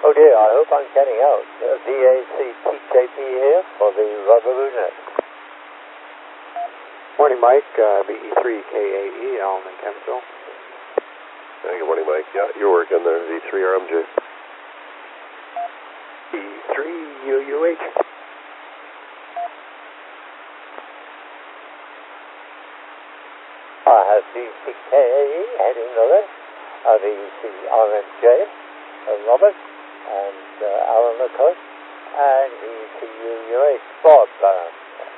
Oh dear, I hope I'm getting out. VE3MPC here for the Rubber Boot Net. Morning, Mike. VE3KAE, Alan and Kempsville. Good morning, Mike. Yeah, you're working there. V3RMJ. VE3UUH. I have VE3KAE heading north, VE3RMJ, Robert, and Alan Leclerc, and VE3UUH, Bob.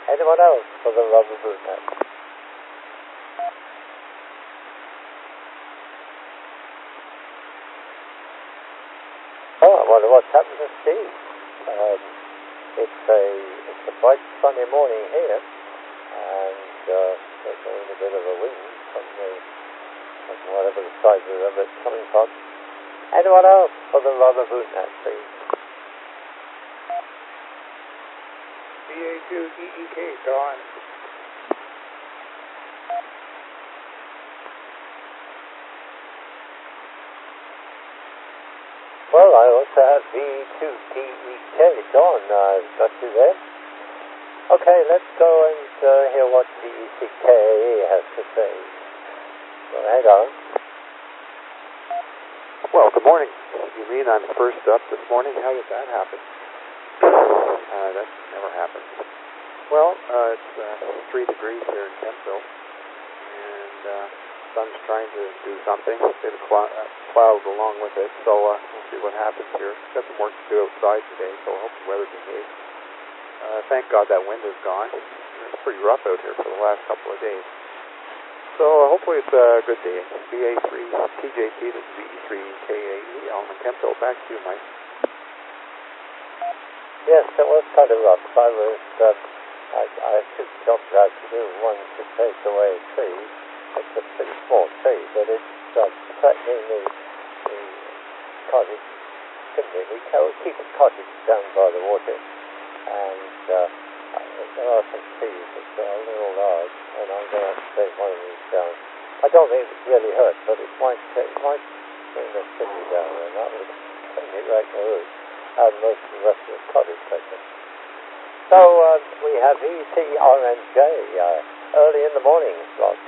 Anyone else for the Rubber Boot Net? Oh, I wonder what's happened to Steve. It's a bright sunny morning here, and there's a little bit of a wind from whatever the side of the river it's coming from. Anyone else for the Rubber Boot Net, please? VA2EEK, Dawn. Well, I also have VE2DEK, Dawn. I've got you there. Okay, let's go and hear what VE3KAE has to say. Go ahead, Alan. Well, good morning. You mean I'm first up this morning? How did that happen? That never happens. Well, it's 3 degrees here in Kempsville, and sun's trying to do something. A bit of clouds along with it, so we'll see what happens here. Got some work to do outside today, so I hope the weather behaves. Thank God that wind is gone. It's pretty rough out here for the last couple of days. So hopefully it's a good day. VA3TJP, this is VE3KAE, Alan Kempsville. Back to you, Mike. Yes, it was kind of rough. I have 2 jobs I have to do. One to take away a tree. It's a pretty small tree, but it's threatening the cottage. Keep the cottage down by the water. And there are some trees that are a little large, and I'm going to have to take one of these down. I don't think it really hurt, but it might bring the chimney down, and that would bring it right in the roof. And most of the rest of the cottage, I think. So we have VE3RMJ early in the morning slot.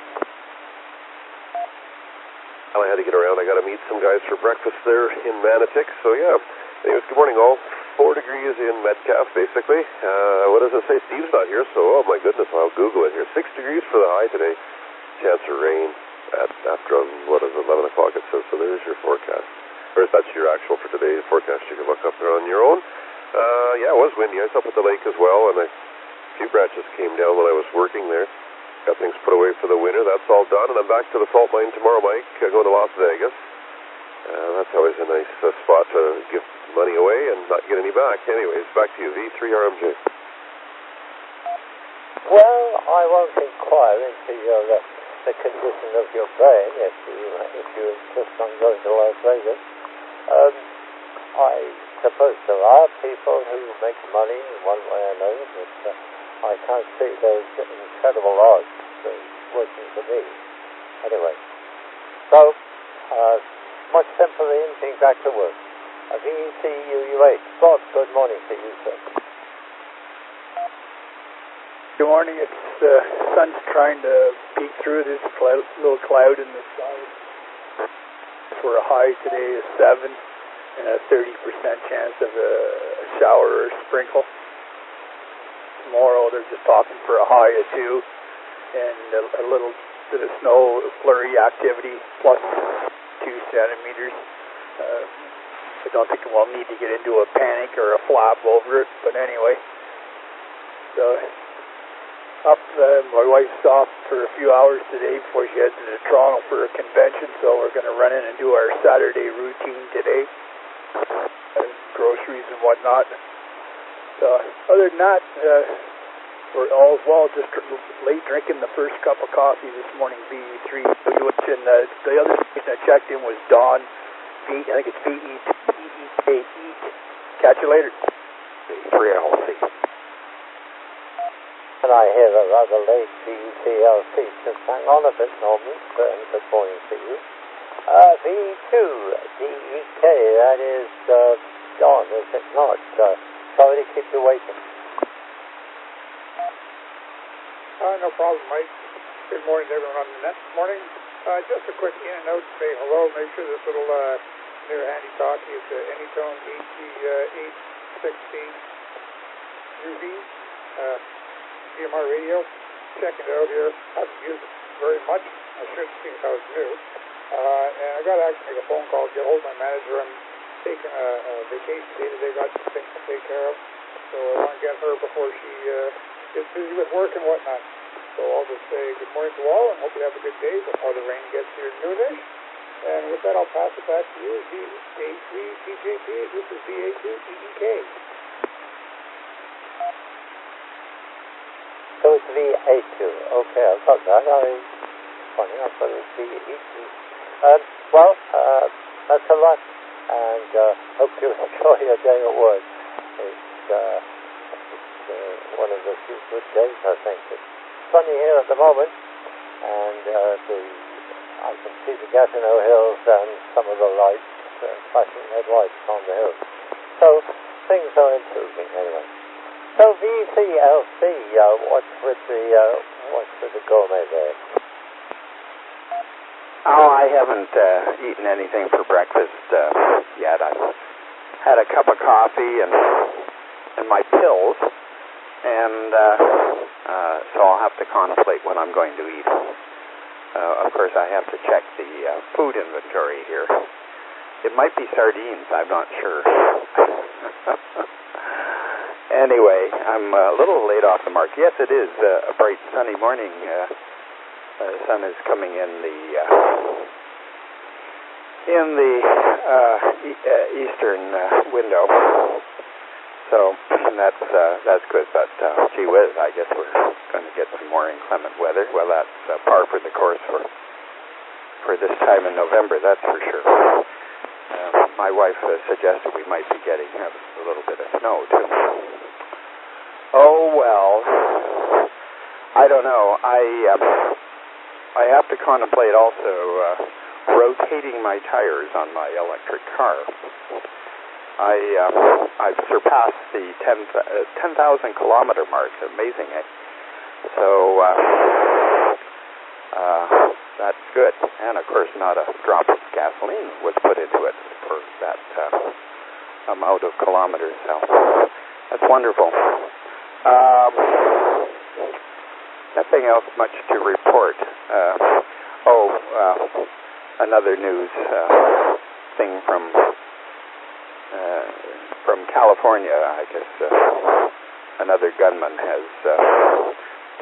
Well, I had to get around. I got to meet some guys for breakfast there in Manatik. So yeah. Anyways, good morning, all. 4 degrees in Metcalf, basically. What does it say? Steve's not here, so oh my goodness, I'll Google it here. 6 degrees for the high today. Chance of rain after 11 o'clock. It says. So there's your forecast. Or if that's your actual for today's forecast, you can look up there on your own. Yeah, it was windy. I was up at the lake as well, and a few branches came down when I was working there. Got things put away for the winter. That's all done, and I'm back to the salt mine tomorrow, Mike. Going to Las Vegas. That's always a nice spot to give money away and not get any back. Anyways, back to you, V3RMJ. Well, I won't inquire into the condition of your brain if you insist on going to Las Vegas. I suppose there are people who make money in one way or another, but I can't see those incredible odds working for me. Anyway, so much sympathy and being back to work. VE3UUH. Bob, good morning to you, sir. Good morning. It's the sun's trying to peek through this little cloud in the sky. For a high today is 7 and a 30% chance of a shower or sprinkle. Tomorrow they're just talking for a high of 2 and a little bit of snow, flurry activity, plus 2 centimeters. I don't think we'll need to get into a panic or a flap over it, but anyway. So my wife's off for a few hours today before she heads to Toronto for a convention, so we're going to run in and do our Saturday routine today, groceries and whatnot. So other than that, we're all well. Just late drinking the first cup of coffee this morning. VE3, and the other station I checked in was Dawn. I think it's VE3MPC. Catch you later. VE3LC. And I hear a rather late VE3LC. Just hang on a bit, Norman. Good morning to you. VE2DEK, that is it not. Sorry to keep you waiting. No problem, Mike. Good morning to everyone on the net this morning. Just a quick in and out to say hello. Make sure this little near handy talkie is Anytone AT860 UV CMR radio. Checking it out here. I haven't used it very much. I should see if I was new. And I got to actually make a phone call to get hold of my manager. I'm taking a vacation day today. Got some things to take care of. So I want to get her before she gets busy with work and whatnot. So I'll just say good morning to all and hope you have a good day before the rain gets here noonish. And with that, I'll pass it back to you, VE3PJP. This is VA2EEK. So it's VA2. Okay, I've got that. Funny, I thought it was VE2. That's a lot. And hope you enjoy your day at work. It's one of the few good days, I think. It's sunny here at the moment, and I can see the Gatineau Hills and some of the lights, flashing red lights on the hills. So things are improving anyway. So VCLC, what's with the gourmet there? Oh, I haven't eaten anything for breakfast yet. I've had a cup of coffee and my pills, and so I'll have to contemplate what I'm going to eat. Of course, I have to check the food inventory here. It might be sardines, I'm not sure. Anyway, I'm a little late off the mark. Yes, it is a bright sunny morning. The sun is coming in the eastern window, so that's good. But gee whiz, I guess we're going to get some more inclement weather. Well, that's par for the course for this time in November, that's for sure. My wife suggested we might be getting a little bit of snow too. Oh well, I don't know. I have to contemplate also rotating my tires on my electric car. I've surpassed the 10,000 kilometer mark. Amazing, eh? So that's good. And of course, not a drop of gasoline was put into it for that amount of kilometers. So that's wonderful. Nothing else much to report. Another news thing from California. I guess another gunman has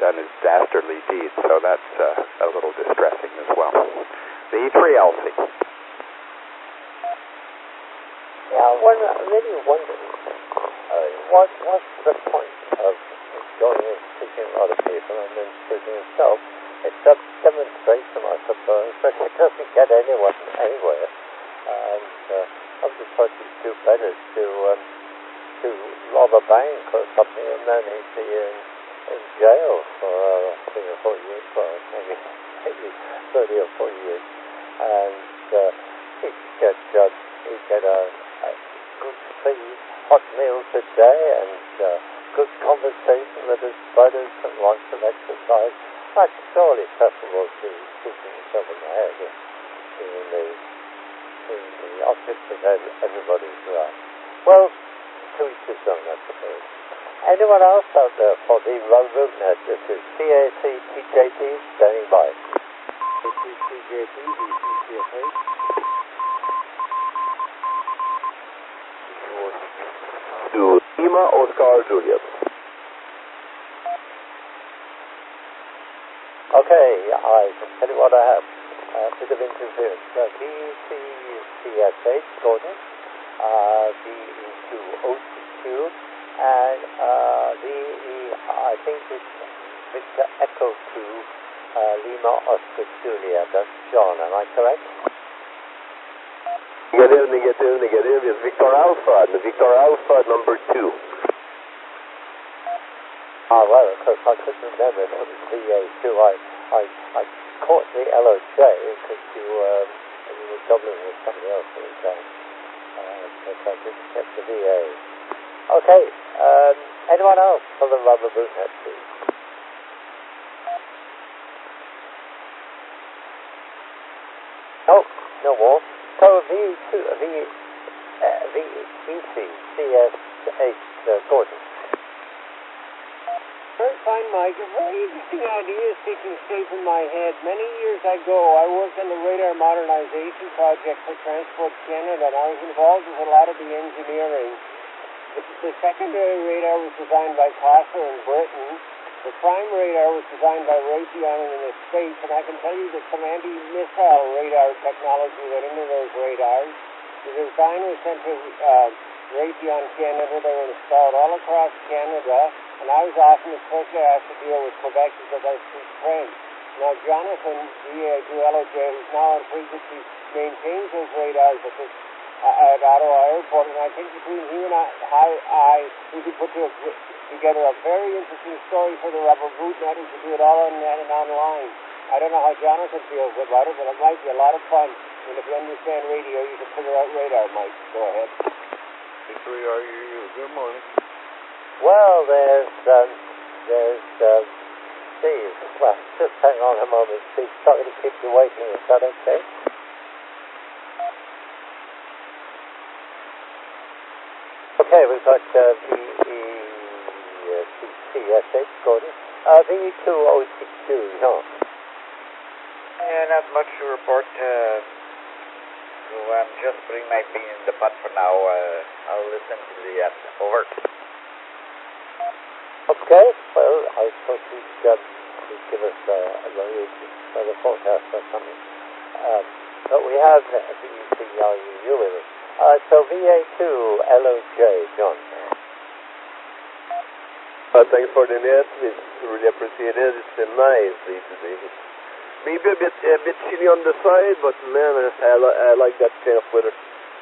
done his dastardly deed, so that's a little distressing as well. VE3LC. Yeah, I really wonder what's the point of going and speaking to other people and then speaking himself? It's a demonstration, I suppose, but it doesn't get anyone anywhere. And I would have thought he'd do better to rob a bank or something, and then he'd be in jail for 3 or 4 years, well, maybe 30 or 40 years, and he'd get a good feed, hot meals a day, and good conversation with his brothers and lots of exercise. That's surely preferable to shooting himself in the head and being the object of everybody's wrath. Well, to each his own, I suppose. Anyone else out there for the Rubber Boot Net? This is CAC-TJP standing by. This is TJP, VCCFA. To Lima Oscar Juliet. Okay, I can tell you what I have. A bit of interference. VCCSH, Gordon, VE2OCQ, and I think it's Victor Echo 2, Lima Oscar Juliet. That's John, am I correct? Negative is Victor Alpha, the Victor Alpha number 2. Well, of course, I couldn't remember if it was VA2. I caught the LOJ because you were doubling with somebody else at the time. Yes, I didn't get the VA. Okay, anyone else for the Rubber Boot Net, please? Oh, no more. So VE3MPC Gordon. Very fine, Mike. A very interesting idea is taking shape in my head. Many years ago, I worked on the radar modernization project for Transport Canada, and I was involved with a lot of the engineering. The secondary radar was designed by Classer in Britain. The prime radar was designed by Raytheon in the States, and I can tell you that some anti-missile radar technology went into those radars. The design was sent to Raytheon Canada. They were installed all across Canada, and I was often the first guy I had to deal with Quebec because I speak French. Now, Jonathan, VE2LOJ, who's now on frequency, maintains those radars at Ottawa Airport, and I think between he and I we could put together a very interesting story for the Rubber Boot Net. We could do it all on net and online. I don't know how Jonathan feels about it, but it might be a lot of fun. And if you understand radio, you can figure out radar, Mike. Go ahead. VE3RUU, good morning. Well, there's Steve. Well, just hang on a moment, Steve. Sorry to keep you waiting. Is that okay? Okay, we've got VE3MPC Gordon. VE2OTQ, Jean. Yeah, not much to report. So I'm just putting my bean in the pot for now. I'll listen to the over. Okay, well, I thought you'd give us a weather forecast or something. But we have VE3RUU with us. So VA2LOJ, John. Thanks for the net. It's really appreciated. It's been nice day today. Maybe a bit chilly on the side, but man, I like that kind of weather.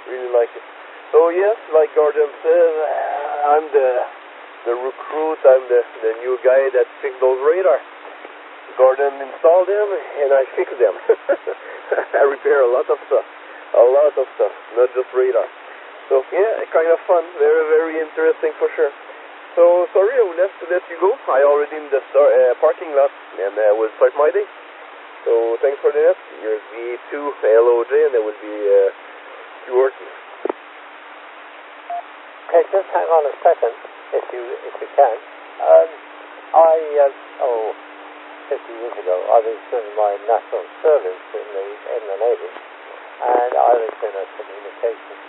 Really like it. So yes, like Gordon said, I'm the recruit. I'm the new guy that fixed those radar. Gordon installed them, and I fixed them. I repair a lot of stuff, not just radar. So yeah, kind of fun. Very, very interesting for sure. So sorry, I will have to let you go. I already in the parking lot, and I will start my day. So thanks for the net. Here's VE2LOJ, and there will be working. Okay, just hang on a second, if you can. 50 years ago, I was doing my national service in the Navy, and I was in a communications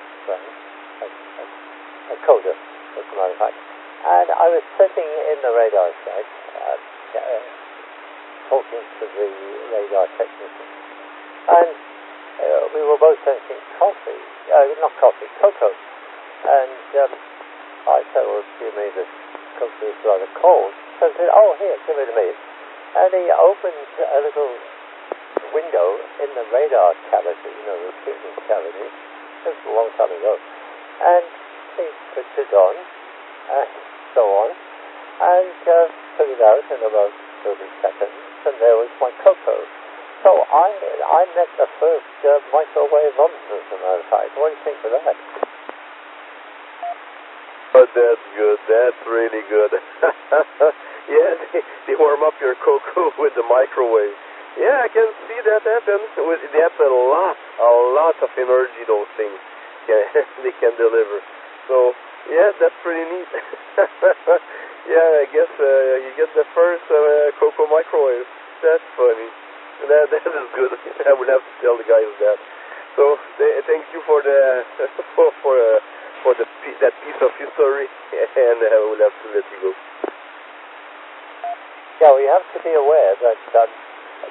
a coder, as a matter of fact. And I was sitting in the radar shack, talking to the radar technician, and we were both drinking cocoa. And I said, well, excuse me, this cocoa is rather cold. So I said, oh, here, give it to me. And he opened a little window in the radar cavity, the receiving cavity. This was a long time ago. And he put it on, and so on, and took it out in about 30 seconds, and there was my cocoa. So I met the first microwave oven, as a matter of fact. What do you think of that? Oh, that's good. That's really good. Yeah, they warm up your cocoa with the microwave. Yeah, I can see that happen. They have a lot of energy, those things. They can deliver. So, yeah, that's pretty neat. Yeah, I guess you get the first cocoa microwave. That's funny. That is good. I would have to tell the guys that. So, thank you for the that piece of history, and I will have to let you go. Yeah, we have to be aware that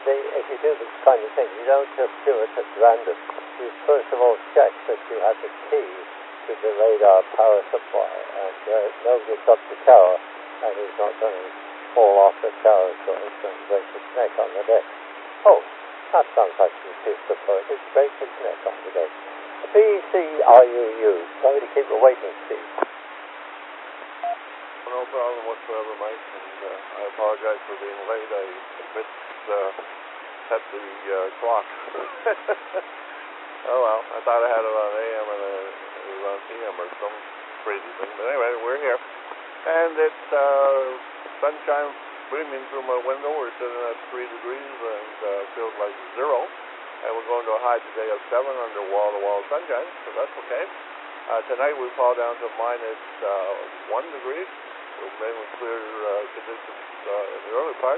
if you do this kind of thing, you don't just do it at random. You first of all check that you have the key to the radar power supply, and nobody's got the tower, and he's not going to fall off the tower so he's going to break his neck on the deck. Oh, that sounds like some piece of work. It's break his neck on the deck. VE3RUU. Sorry to keep you waiting, Steve. No problem whatsoever, Mike, and I apologize for being late. I set the clock. Oh well, I thought I had it on AM, and p.m. or some crazy thing. But anyway, we're here. And it's sunshine beaming through my window. We're sitting at 3 degrees and feels like 0. And we're going to a high today of 7 under wall-to-wall sunshine, so that's okay. Tonight we fall down to minus 1 degree. With mainly clear conditions in the early part.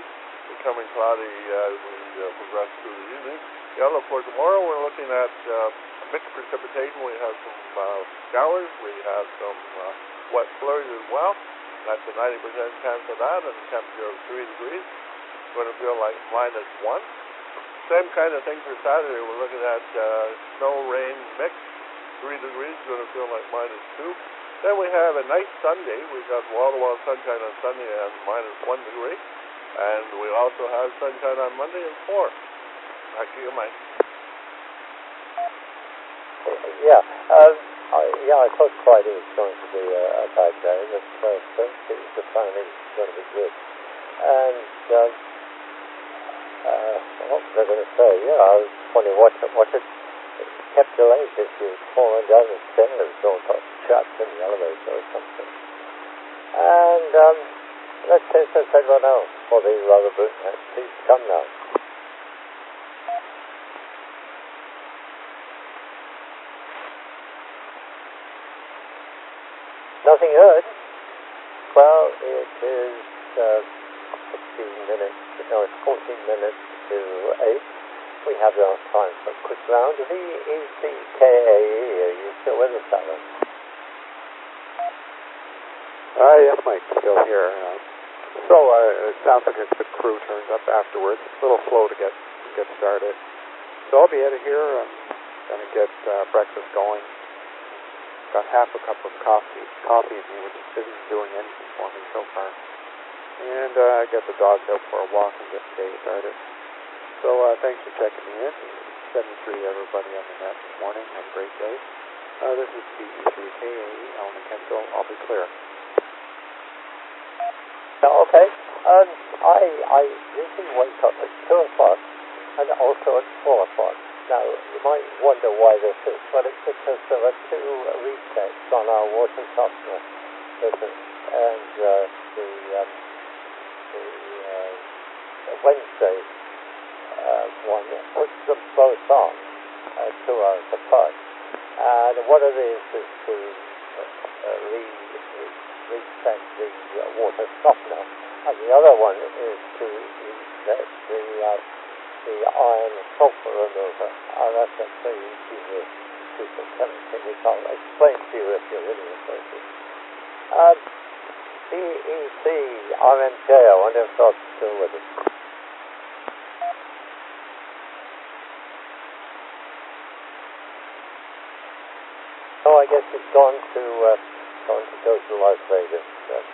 Becoming cloudy as we progress through the evening. The outlook for tomorrow, we're looking at mixed precipitation. We have some showers. We have some wet flurries as well. That's a 90% chance of that, and a temperature of 3 degrees. It's going to feel like minus 1. Same kind of thing for Saturday. We're looking at snow, rain, mixed. 3 degrees, going to feel like minus 2. Then we have a nice Sunday. We've got wall-to-wall sunshine on Sunday and minus 1 degree. And we also have sunshine on Monday and 4. Back to you, Mike. I thought Friday was going to be a bad day, but Thursday apparently is going to be good. And what was I going to say? Yeah, I was wondering what had kept you late, if you'd fallen down the stairs or got trapped in the elevator or something. And let's say since everyone else for the Rubber Boot Net, please come now. Nothing heard? Well, it is 14 minutes to 8. We have enough time for a quick round of VE3KAE. Are you still with us, Alan? Yes, Mike, still here. So it sounds like the crew turns up afterwards. It's a little slow to get started. So I'll be out of here. I'm going to get breakfast going. Got half a cup of coffee in me, which isn't doing anything for me so far. And get the dogs out for a walk and get the day started. So thanks for checking me in. 73 everybody on the net this morning. Have a great day. This is VE3KAE, Alan and Kentville. I'll be clear. Okay. I usually wake up at 2 o'clock and also at 4 o'clock. Now, you might wonder why this is, but it's because there are 2 resets on our water softener business. And the Wednesday one puts them both on 2 hours apart. And one of these is to reset the water softener, and the other one is to reset the iron sulfur remover. That's a pretty easy piece of chemistry, which I'll explain to you if you're really interested. VE3MPC I wonder if that's still with us. Oh, I guess he's gone to go to Las Vegas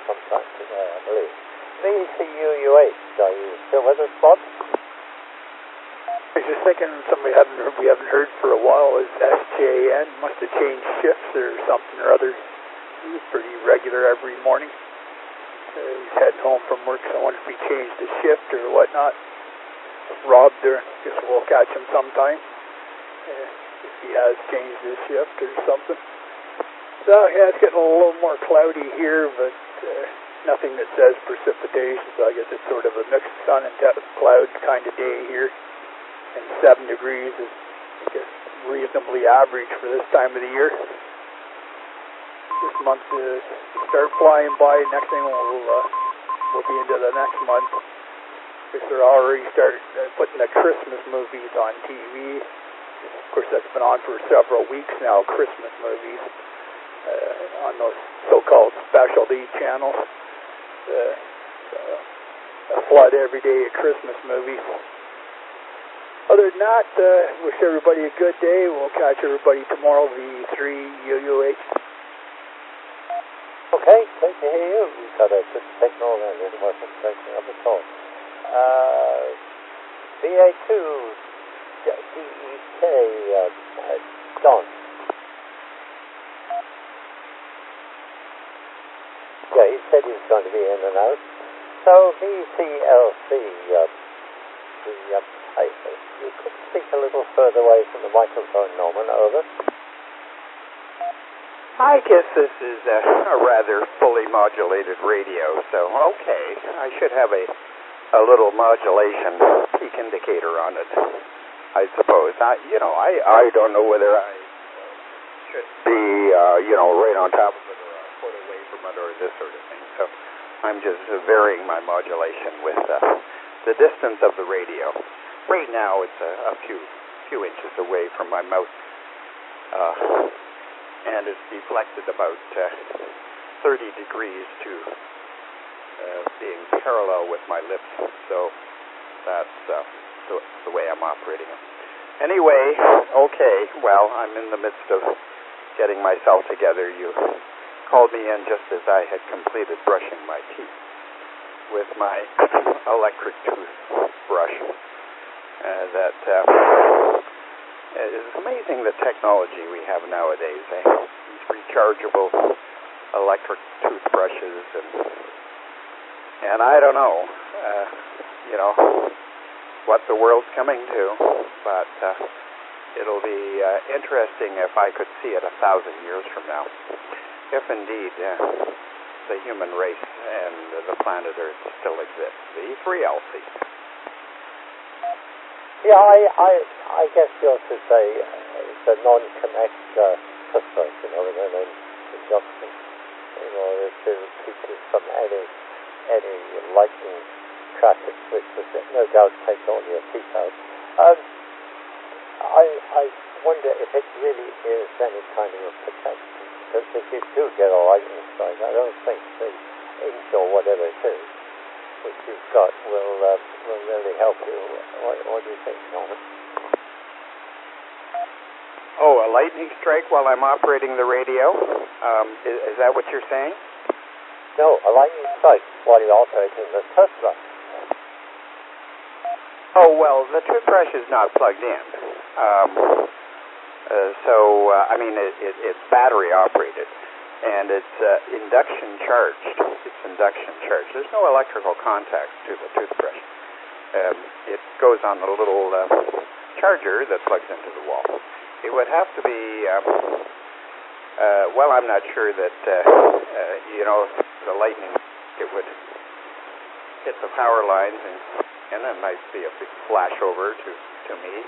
sometime today, I believe. VCUUH, are you still with us, Bob? I was just thinking we haven't heard for a while. Is SJN must have changed shifts or something or other. He was pretty regular every morning. He's heading home from work, so I wonder if he changed the shift or whatnot. Rob there, guess we'll catch him sometime. If he has changed his shift or something. So yeah, it's getting a little more cloudy here, but nothing that says precipitation, so I guess it's sort of a mixed sun and cloud kind of day here. And 7 degrees is, I guess, reasonably average for this time of the year. This month start flying by. Next thing we'll be into the next month. Because they're already starting putting the Christmas movies on TV. Of course, that's been on for several weeks now. Christmas movies on those so-called specialty channels. A flood every day of Christmas movies. Other than that, wish everybody a good day. We'll catch everybody tomorrow, VE3UUH. Okay, great to hear you. You've got a good signal and it wasn't breaking up at all. VA2 DEK, Don. Yeah, he said he was going to be in and out. So VCLC, you could speak a little further away from the microphone, Norman, over. I guess this is a rather fully modulated radio, so okay, I should have a little modulation peak indicator on it, I suppose. I don't know whether I should be, right on top of it or a foot away from it or this sort of thing. So I'm just varying my modulation with the distance of the radio. Right now it's a few inches away from my mouth, and it's deflected about 30 degrees to being parallel with my lips. So that's the way I'm operating it. Anyway, okay, well, I'm in the midst of getting myself together. You called me in just as I had completed brushing my teeth with my electric toothbrush. It's amazing the technology we have nowadays. These rechargeable electric toothbrushes, and I don't know, what the world's coming to, but it'll be interesting if I could see it 1,000 years from now, if indeed the human race and the planet Earth still exists. VE3LC. Yeah, I guess you ought to say it's a non-connect toothbrush, with an induction, in order to keep you from any lightning traffic, which would no doubt take all your teeth out. I wonder if it really is any kind of a protection, because if you do get a lightning strike, I don't think the ink or whatever it is which you've got will really help you. What do you think, Norman? Oh, a lightning strike while I'm operating the radio? Is that what you're saying? No, a lightning strike while you're operating the toothbrush. Oh, well, the toothbrush is not plugged in. It's battery operated, and it's induction charged. There's no electrical contact to the toothbrush. It goes on a little charger that plugs into the wall. It would have to be, I'm not sure that, the lightning, it would hit the power lines, and then might be a big flash over to me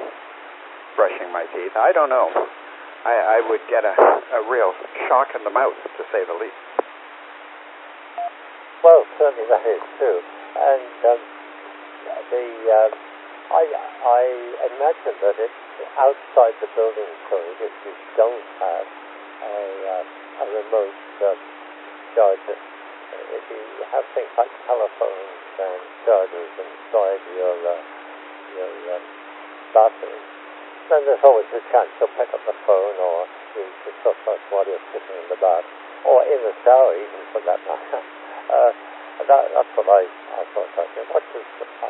brushing my teeth. I don't know. I would get a real shock in the mouth, to say the least. Well, certainly that is true. And I imagine that it's outside the building code if you don't have a remote charger. If you have things like telephones and chargers inside your bathroom, then there's always a chance you'll pick up the phone or use the toothbrush while you're sitting in the bath, or in the shower even, for that matter. That's what I thought. I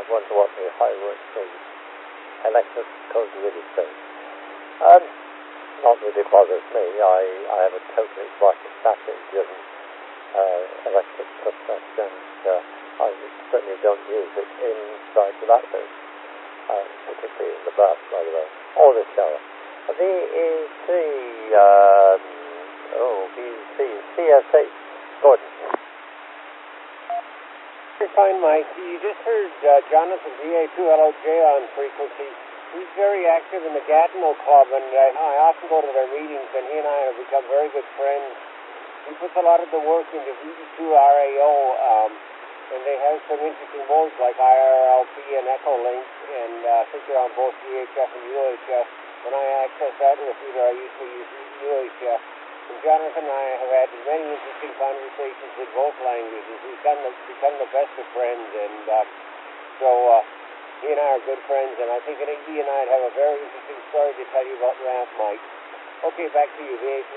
wonder what the electric code really says. Not that it bothers me. I have a totally battery-driven electric toothbrush, and I certainly don't use it inside the bathroom, particularly in the bath, by the way, or the shower. VE3 CSH. Gordon. You're fine, Mike. You just heard Jonathan VA2LOJ on frequency. He's very active in the Gatineau Club, and I often go to their meetings, and he and I have become very good friends. He puts a lot of the work into VE2RAO, and they have some interesting modes like IRLP and Echolink, and I think they're on both VHF and UHF. When I access that repeater, I usually use UHF. And Jonathan and I have had many interesting conversations in both languages. We've become the best of friends, and so he and I are good friends, and I think he and I have a very interesting story to tell you about Ramp, Mike. Okay, back to you, VA3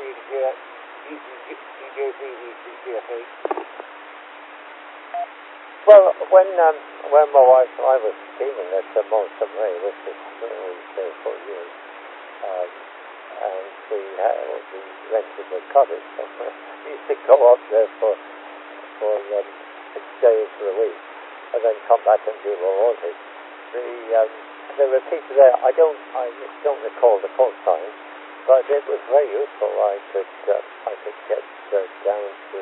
Well, when my wife and I were skiing at Monson Ray, which is only 3 or 4 years, and we rented a cottage somewhere. We used to go up there for 6 days for a week, and then come back and do more voltage. The repeater there, I don't recall the fault time, but it was very useful. I could get down to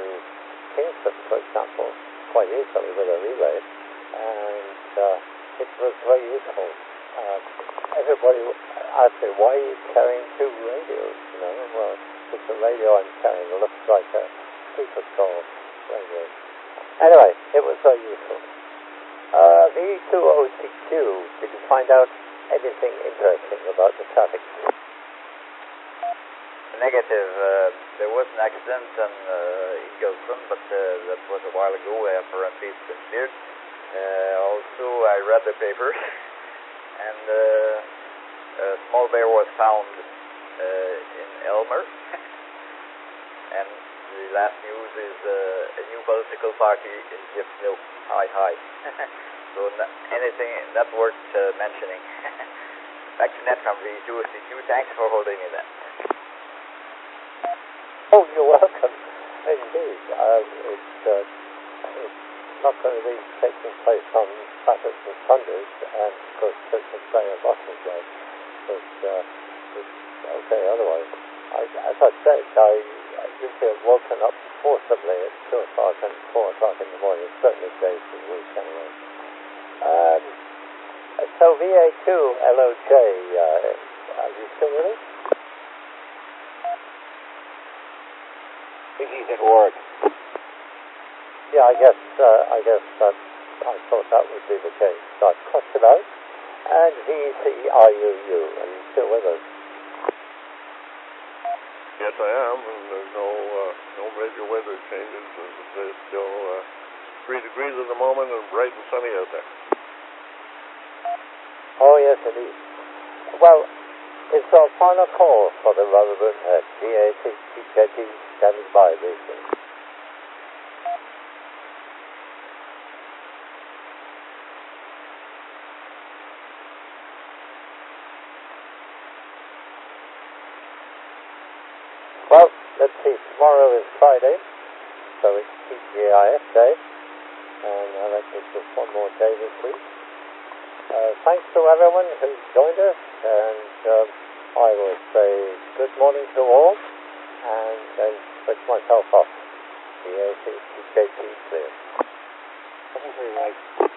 Kingston, for example, quite easily with a relay, and it was very useful. Everybody asked me, why are you carrying two radios? You know, well, it's a radio I'm carrying. It looks like a super call radio. Anyway, it was very useful. VE2OCQ, did you find out anything interesting about the traffic? Negative. There was an accident in Eagleston, but that was a while ago. Apparently it's been cleared. Also, I read the paper, and a small bear was found in Elmer. And the last news is a new political party in Gifno. Hi. So anything not worth mentioning. Back to Net from VE2OCQ. Thanks for holding me then. Oh, you're welcome. Indeed. It's not going to be taking place on Saturdays and Sundays, and of course Christmas Day and Boxing Day. But it's okay otherwise. As I said, I usually have woken up forcibly at 2 o'clock and 4 o'clock in the morning, certainly days of the week anyway. So VA2 LOJ, are you still with us? He's at work. Yeah, I guess that I thought that would be the case. So I've crossed it out. And VCRUU, are you still with us? Yes, I am, and there's no major weather changes. It's still 3 degrees at the moment and bright and sunny out there. Oh, yes, indeed. Well, it's our final call for the Rubber Boot Net. VA6TKT standing by, briefly. Well, let's see, tomorrow is Friday, so it's TGIF Day, and that gives us one more day this week. Thanks to everyone who's joined us, and I will say good morning to all, and then switch myself off. The ACTKT clear. I think we're right.